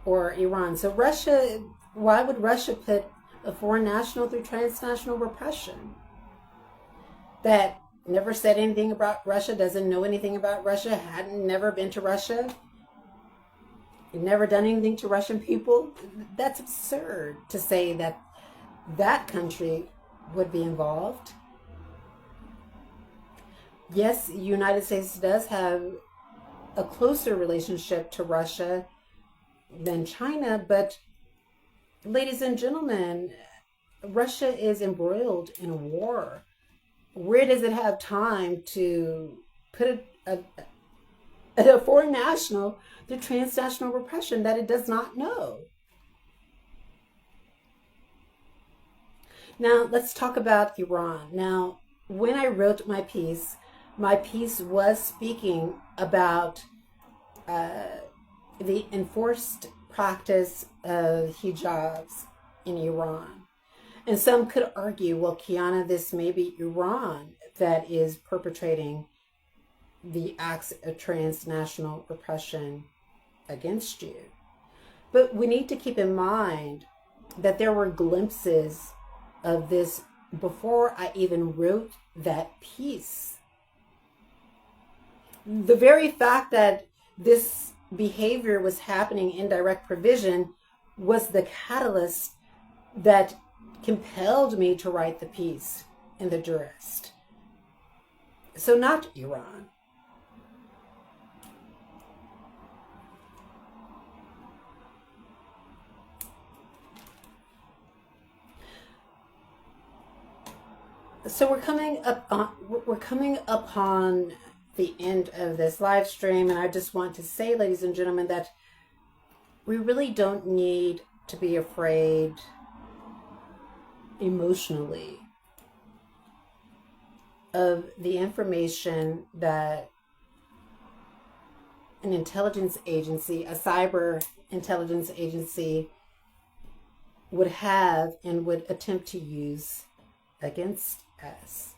Iran? So Russia, why would Russia put a foreign national through transnational repression? That never said anything about Russia, doesn't know anything about Russia, never been to Russia, never done anything to Russian people? That's absurd to say that that country would be involved. Yes, the United States does have a closer relationship to Russia than China, but ladies and gentlemen, Russia is embroiled in a war. Where does it have time to put a foreign national through transnational repression that it does not know? Now, let's talk about Iran. Now, when I wrote my piece was speaking about the enforced practice of hijabs in Iran. And some could argue, well, Kiana, this may be Iran that is perpetrating the acts of transnational repression against you. But we need to keep in mind that there were glimpses of this before I even wrote that piece. The very fact that this behavior was happening in direct provision was the catalyst that compelled me to write the piece in the jurist. So not Iran. So we're coming upon the end of this live stream, and I just want to say, ladies and gentlemen, that we really don't need to be afraid emotionally of the information that an intelligence agency, a cyber intelligence agency, would have and would attempt to use against us.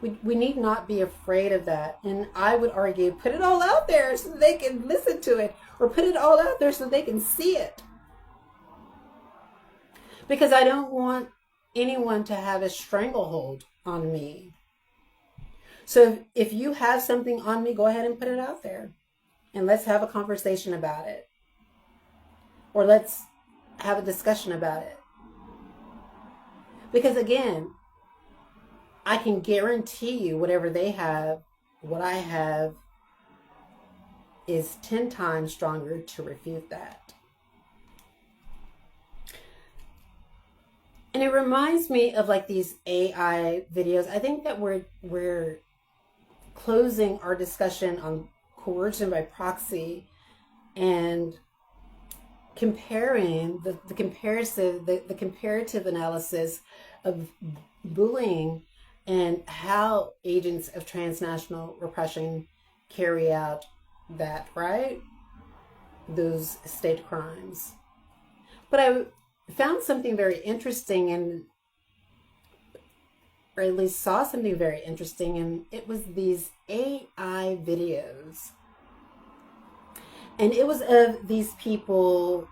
We need not be afraid of that. And I would argue, put it all out there so they can listen to it, or put it all out there so they can see it. Because I don't want anyone to have a stranglehold on me. So if you have something on me, go ahead and put it out there. And let's have a conversation about it. Or let's have a discussion about it. Because again, I can guarantee you whatever they have, what I have, is 10 times stronger to refute that. And it reminds me of like these AI videos. I think that we're closing our discussion on coercion-by-proxy and comparing the comparative analysis of bullying and how agents of transnational repression carry out that, right? Those state crimes. But I found something very interesting, or at least saw something very interesting, and it was these AI videos. And it was of these people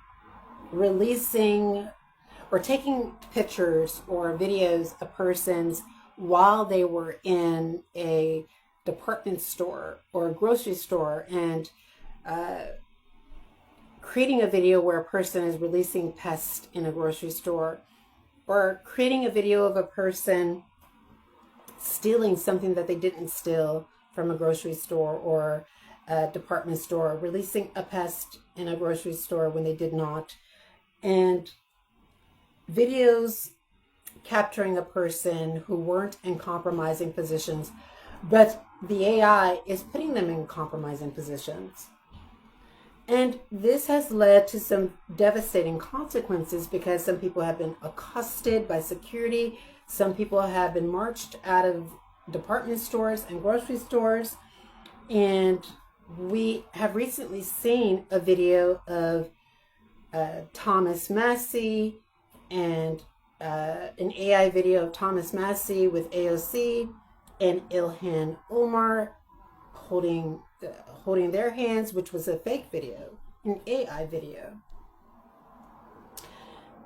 releasing or taking pictures or videos of persons while they were in a department store or a grocery store, and creating a video where a person is releasing pests in a grocery store, or creating a video of a person stealing something that they didn't steal from a grocery store or a department store, releasing a pest in a grocery store when they did not, and videos capturing a person who weren't in compromising positions, but the AI is putting them in compromising positions. And this has led to some devastating consequences, because some people have been accosted by security. Some people have been marched out of department stores and grocery stores. And we have recently seen a video of Thomas Massey and an AI video of Thomas Massey with AOC and Ilhan Omar holding their hands, which was a fake video, an AI video.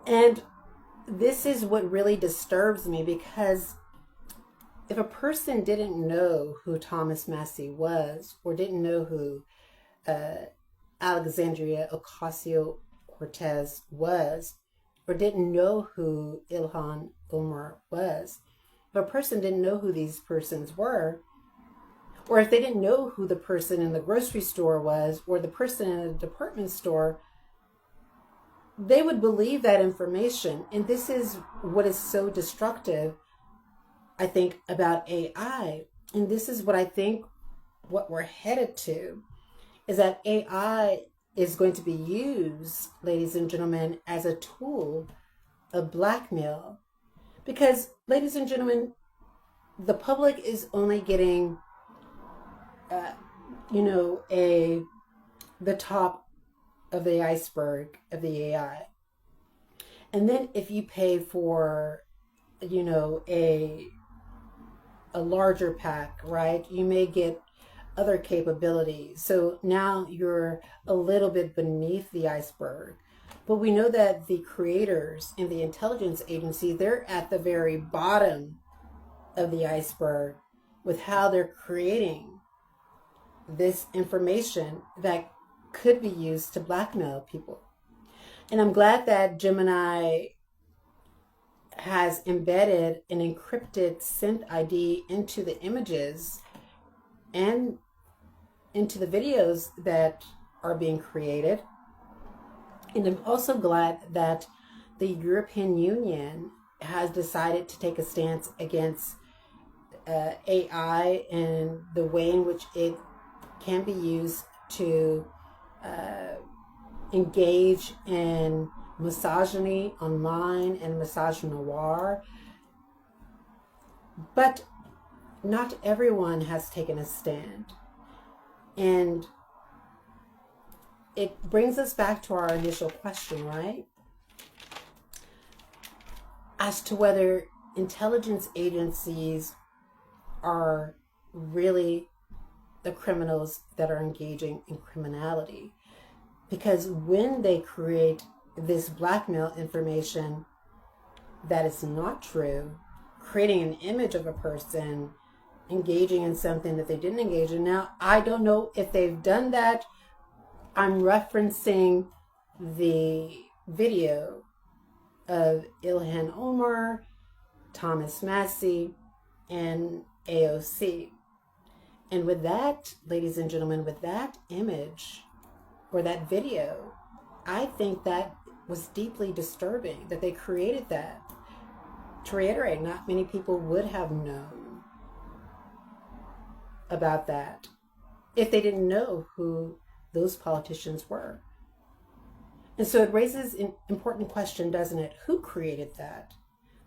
And this is what really disturbs me, because if a person didn't know who Thomas Massey was, or didn't know who Alexandria Ocasio-Cortez was, or didn't know who Ilhan Omar was, if a person didn't know who these persons were, or if they didn't know who the person in the grocery store was, or the person in the department store, they would believe that information. And this is what is so destructive, I think, about AI. And this is what I think what we're headed to, is that AI is going to be used, ladies and gentlemen, as a tool of blackmail. Because, ladies and gentlemen, the public is only getting, the top of the iceberg of the AI. And then if you pay for, a larger pack, right, you may get other capabilities. So now you're a little bit beneath the iceberg. But we know that the creators in the intelligence agency, they're at the very bottom of the iceberg with how they're creating this information that could be used to blackmail people. And I'm glad that Gemini has embedded an encrypted synth ID into the images and into the videos that are being created. And I'm also glad that the European Union has decided to take a stance against AI and the way in which it can be used to engage in misogyny online and misogynoir. But not everyone has taken a stand. And it brings us back to our initial question, right? As to whether intelligence agencies are really the criminals that are engaging in criminality. Because when they create this blackmail information that is not true, creating an image of a person engaging in something that they didn't engage in. Now, I don't know if they've done that. I'm referencing the video of Ilhan Omar, Thomas Massey, and AOC. And with that, ladies and gentlemen, with that image or that video, I think that was deeply disturbing that they created that. To reiterate, not many people would have known about that if they didn't know who those politicians were. And so it raises an important question, doesn't it? Who created that?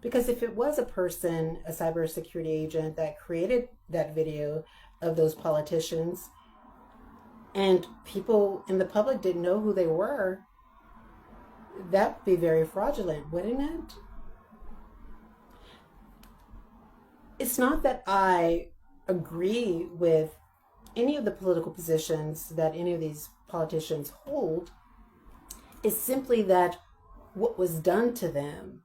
Because if it was a person, a cybersecurity agent that created that video of those politicians, and people in the public didn't know who they were, that would be very fraudulent, wouldn't it? It's not that I agree with any of the political positions that any of these politicians hold. It's simply that what was done to them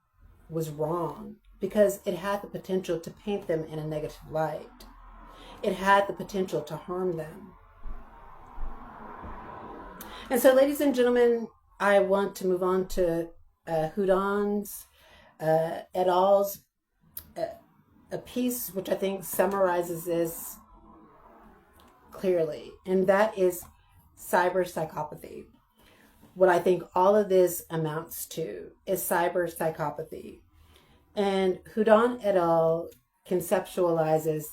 was wrong because it had the potential to paint them in a negative light. It had the potential to harm them. And so, ladies and gentlemen, I want to move on to Houdon's et al.'s a piece which I think summarizes this clearly, and that is cyber psychopathy. What I think all of this amounts to is cyber psychopathy. And Houdon et al. Conceptualizes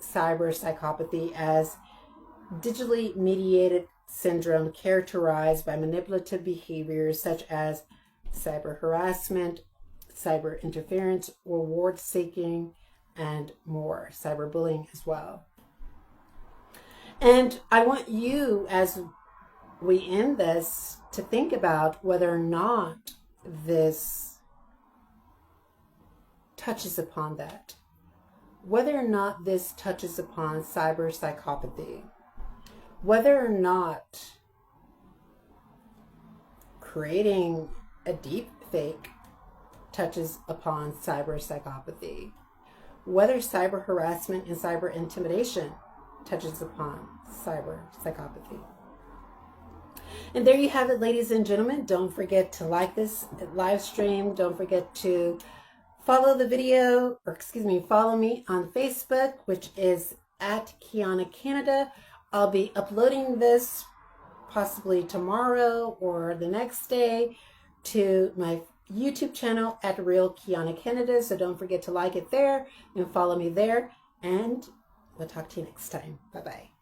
cyber psychopathy as digitally mediated syndrome characterized by manipulative behaviors such as cyber harassment, cyber interference, reward seeking, and more, cyberbullying as well. And I want you, as we end this, to think about whether or not this touches upon that. Whether or not this touches upon cyber psychopathy. Whether or not creating a deep fake touches upon cyber psychopathy. Whether cyber harassment and cyber intimidation touches upon cyber psychopathy. And there you have it, ladies and gentlemen. Don't forget to like this live stream. Don't forget to follow the video, follow me on Facebook, which is at Kiana Canada. I'll be uploading this possibly tomorrow or the next day to my YouTube channel at Real Kiana Canada. So don't forget to like it there and follow me there. And we'll talk to you next time. Bye-bye.